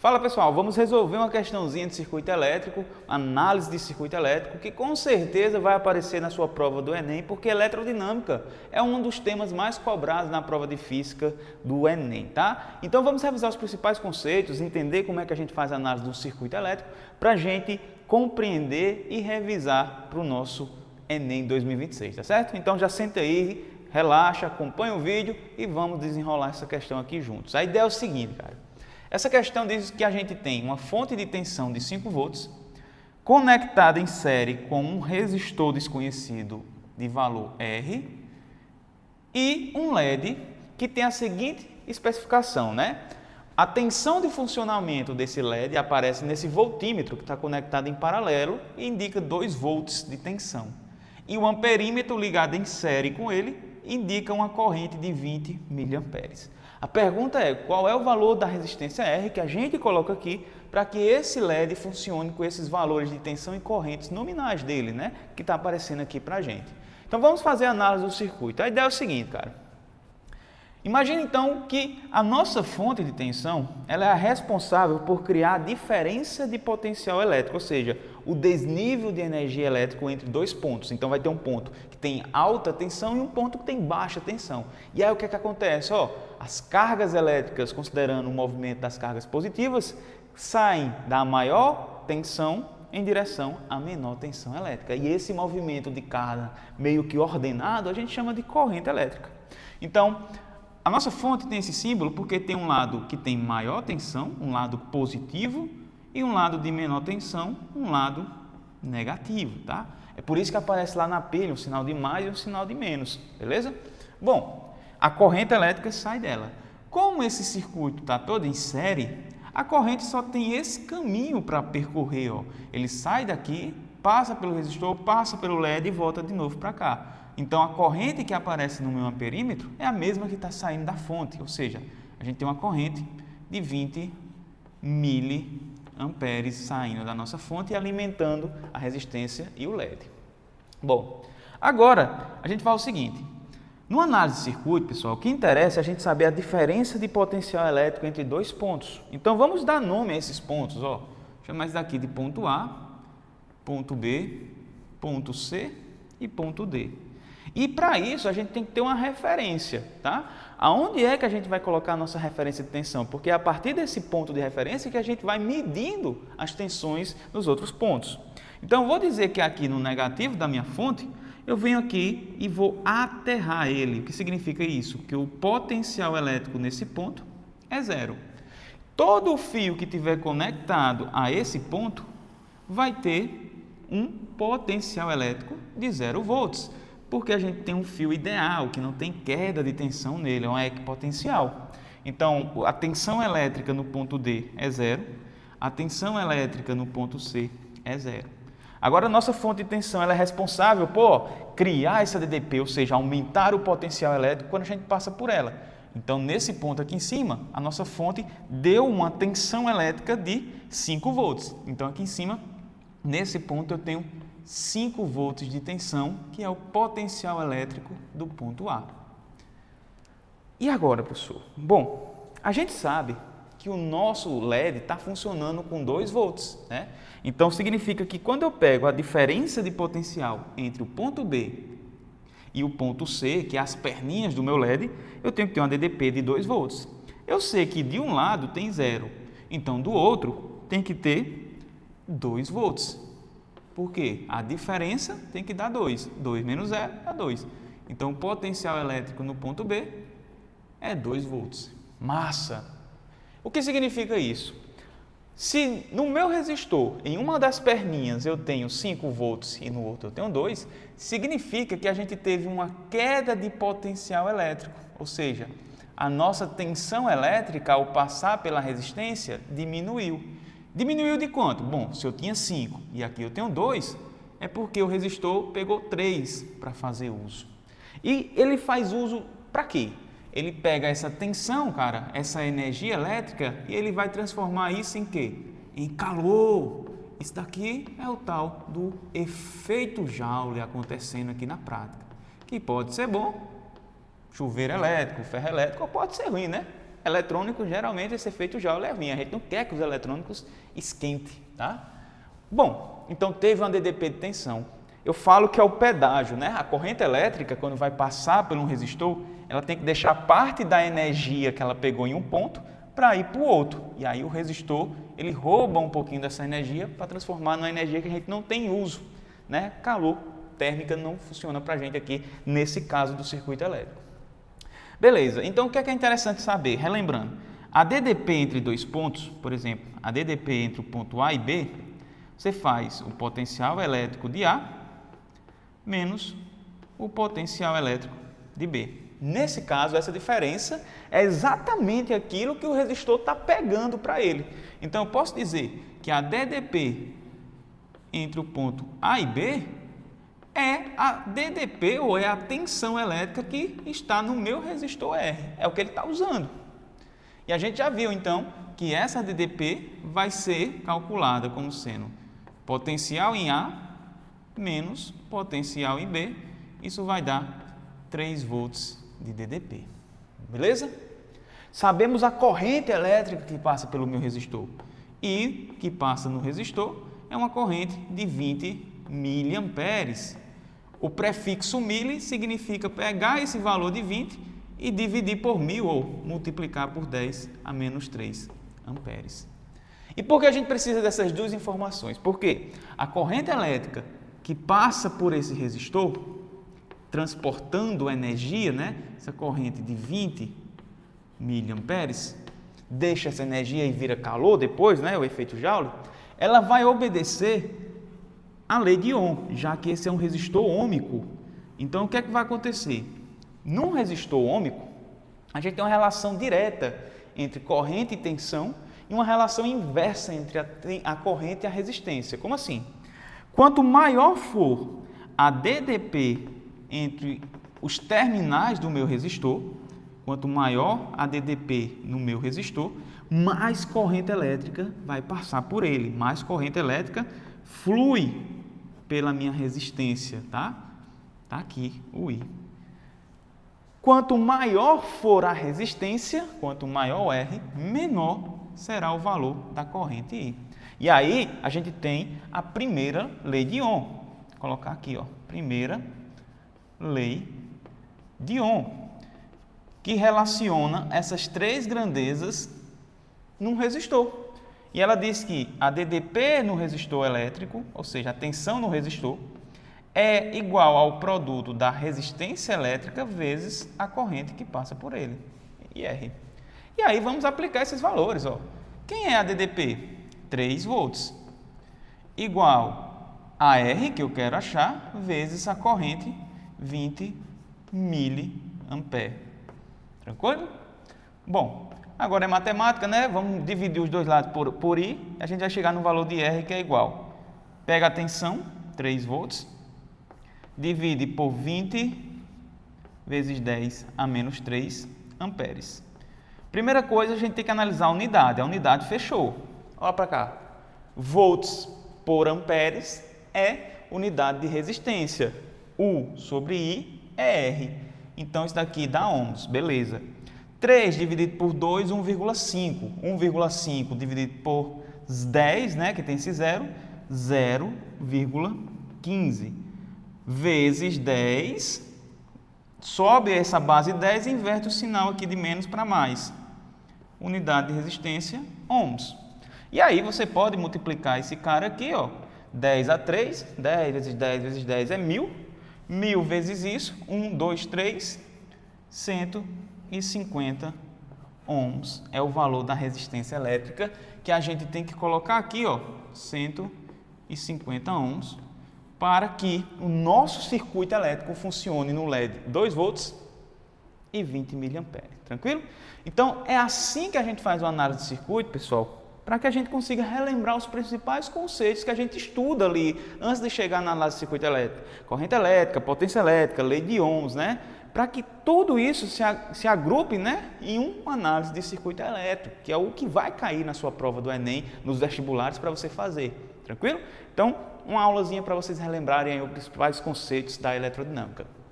Fala pessoal, vamos resolver uma questãozinha de circuito elétrico, análise de circuito elétrico, que com certeza vai aparecer na sua prova do Enem, porque eletrodinâmica é um dos temas mais cobrados na prova de física do Enem, tá? Então vamos revisar os principais conceitos, entender como é que a gente faz a análise do circuito elétrico, para a gente compreender e revisar para o nosso Enem 2026, tá certo? Então já senta aí, relaxa, acompanha o vídeo e vamos desenrolar essa questão aqui juntos. A ideia é o seguinte, cara. Essa questão diz que a gente tem uma fonte de tensão de 5 volts conectada em série com um resistor desconhecido de valor R e um LED que tem a seguinte especificação, né? A tensão de funcionamento desse LED aparece nesse voltímetro que está conectado em paralelo e indica 2 volts de tensão. E o amperímetro ligado em série com ele indica uma corrente de 20 miliamperes. A pergunta é, qual é o valor da resistência R que a gente coloca aqui para que esse LED funcione com esses valores de tensão e correntes nominais dele, né? Que está aparecendo aqui para a gente. Então vamos fazer a análise do circuito. A ideia é o seguinte, cara. Imagine então que a nossa fonte de tensão ela é a responsável por criar a diferença de potencial elétrico, ou seja, o desnível de energia elétrica entre dois pontos. Então vai ter um ponto que tem alta tensão e um ponto que tem baixa tensão. E aí o que é que acontece? As cargas elétricas, considerando o movimento das cargas positivas, saem da maior tensão em direção à menor tensão elétrica. E esse movimento de carga meio que ordenado a gente chama de corrente elétrica. Então, a nossa fonte tem esse símbolo porque tem um lado que tem maior tensão, um lado positivo, e um lado de menor tensão, um lado negativo, tá? É por isso que aparece lá na pilha um sinal de mais e um sinal de menos, beleza? Bom, a corrente elétrica sai dela. Como esse circuito está todo em série, a corrente só tem esse caminho para percorrer, ó. Ele sai daqui, passa pelo resistor, passa pelo LED e volta de novo para cá. Então, a corrente que aparece no meu amperímetro é a mesma que está saindo da fonte, ou seja, a gente tem uma corrente de 20 miliamperes saindo da nossa fonte e alimentando a resistência e o LED. Bom, agora a gente fala o seguinte, no análise de circuito, pessoal, o que interessa é a gente saber a diferença de potencial elétrico entre dois pontos. Então, vamos dar nome a esses pontos, ó. Chama esse daqui de ponto A, ponto B, ponto C e ponto D. E para isso a gente tem que ter uma referência, tá? Aonde é que a gente vai colocar a nossa referência de tensão? Porque é a partir desse ponto de referência que a gente vai medindo as tensões nos outros pontos. Então, eu vou dizer que aqui no negativo da minha fonte, eu venho aqui e vou aterrar ele. O que significa isso? Que o potencial elétrico nesse ponto é zero. Todo fio que tiver conectado a esse ponto vai ter um potencial elétrico de 0 volts. Porque a gente tem um fio ideal, que não tem queda de tensão nele, é um equipotencial. Então, a tensão elétrica no ponto D é 0, a tensão elétrica no ponto C é 0. Agora, a nossa fonte de tensão ela é responsável por criar essa DDP, ou seja, aumentar o potencial elétrico quando a gente passa por ela. Então, nesse ponto aqui em cima, a nossa fonte deu uma tensão elétrica de 5 volts. Então, aqui em cima, nesse ponto, eu tenho 5 volts de tensão, que é o potencial elétrico do ponto A. E agora, professor? Bom, a gente sabe que o nosso LED está funcionando com 2 volts, né? Então, significa que quando eu pego a diferença de potencial entre o ponto B e o ponto C, que é as perninhas do meu LED, eu tenho que ter uma DDP de 2 volts. Eu sei que de um lado tem 0, então do outro tem que ter 2 volts. Por quê? A diferença tem que dar 2. 2 menos 0 é 2. Então, o potencial elétrico no ponto B é 2 volts. Massa! O que significa isso? Se no meu resistor, em uma das perninhas, eu tenho 5 volts e no outro eu tenho 2, significa que a gente teve uma queda de potencial elétrico. Ou seja, a nossa tensão elétrica, ao passar pela resistência, diminuiu. Diminuiu de quanto? Bom, se eu tinha 5 e aqui eu tenho 2, é porque o resistor pegou 3 para fazer uso. E ele faz uso para quê? Ele pega essa tensão, cara, essa energia elétrica, e ele vai transformar isso em quê? Em calor. Isso daqui é o tal do efeito Joule acontecendo aqui na prática. Que pode ser bom, chuveiro elétrico, ferro elétrico, ou pode ser ruim, né? Eletrônico, geralmente, esse efeito Joule é ruim. A gente não quer que os eletrônicos esquentem, tá? Bom, então teve uma DDP de tensão. Eu falo que é o pedágio, né? A corrente elétrica, quando vai passar por um resistor, ela tem que deixar parte da energia que ela pegou em um ponto para ir para o outro. E aí o resistor, ele rouba um pouquinho dessa energia para transformar numa energia que a gente não tem uso, né? Calor, térmica não funciona para a gente aqui, nesse caso do circuito elétrico. Beleza, então o que é interessante saber? Relembrando, a DDP entre dois pontos, por exemplo, a DDP entre o ponto A e B, você faz o potencial elétrico de A menos o potencial elétrico de B. Nesse caso, essa diferença é exatamente aquilo que o resistor está pegando para ele. Então, eu posso dizer que a DDP entre o ponto A e B é a DDP, ou é a tensão elétrica que está no meu resistor R. É o que ele está usando. E a gente já viu, então, que essa DDP vai ser calculada como sendo potencial em A menos potencial em B. Isso vai dar 3 volts de DDP. Beleza? Sabemos a corrente elétrica que passa pelo meu resistor. E que passa no resistor é uma corrente de 20 miliamperes. O prefixo mili significa pegar esse valor de 20 e dividir por 1000 ou multiplicar por 10 a menos 3 amperes. E por que a gente precisa dessas duas informações? Porque a corrente elétrica que passa por esse resistor, transportando energia, né? Essa corrente de 20 miliamperes, deixa essa energia e vira calor depois, né? O efeito Joule, ela vai obedecer a lei de Ohm, já que esse é um resistor ôhmico. Então, o que é que vai acontecer? Num resistor ôhmico, a gente tem uma relação direta entre corrente e tensão e uma relação inversa entre a corrente e a resistência. Como assim? Quanto maior for a DDP entre os terminais do meu resistor, quanto maior a DDP no meu resistor, mais corrente elétrica vai passar por ele, mais corrente elétrica flui pela minha resistência, tá? Tá aqui o I. Quanto maior for a resistência, quanto maior o R, menor será o valor da corrente I. E aí, a gente tem a primeira lei de Ohm. Vou colocar aqui, ó, primeira lei de Ohm, que relaciona essas três grandezas num resistor. E ela diz que a DDP no resistor elétrico, ou seja, a tensão no resistor, é igual ao produto da resistência elétrica vezes a corrente que passa por ele, IR. E aí vamos aplicar esses valores. Ó. Quem é a DDP? 3 volts, igual a R, que eu quero achar, vezes a corrente 20 miliamperes. Tranquilo? Bom, agora é matemática, né? Vamos dividir os dois lados por I, a gente vai chegar no valor de R, que é igual. Pega a tensão, 3 volts, divide por 20 vezes 10 a menos 3 amperes. Primeira coisa, a gente tem que analisar a unidade. A unidade fechou. Olha para cá. Volts por amperes é unidade de resistência. U sobre I é R. Então, isso daqui dá ohms. Beleza. 3 dividido por 2, 1,5. 1,5 dividido por 10, né, que tem esse zero, 0,15. Vezes 10, sobe essa base 10 e inverte o sinal aqui de menos para mais. Unidade de resistência, ohms. E aí você pode multiplicar esse cara aqui, ó, 10 a 3, 10 vezes 10 vezes 10 é 1000. 1000 vezes isso, 1, 2, 3, 150 ohms é o valor da resistência elétrica que a gente tem que colocar aqui, ó, 150 ohms, para que o nosso circuito elétrico funcione no LED 2 volts e 20 miliamperes. Tranquilo? Então, é assim que a gente faz uma análise de circuito, pessoal, para que a gente consiga relembrar os principais conceitos que a gente estuda ali antes de chegar na análise de circuito elétrico. Corrente elétrica, potência elétrica, lei de ohms, né? Para que tudo isso se agrupe, né, em uma análise de circuito elétrico, que é o que vai cair na sua prova do Enem, nos vestibulares para você fazer. Tranquilo? Então, uma aulazinha para vocês relembrarem aí os principais conceitos da eletrodinâmica.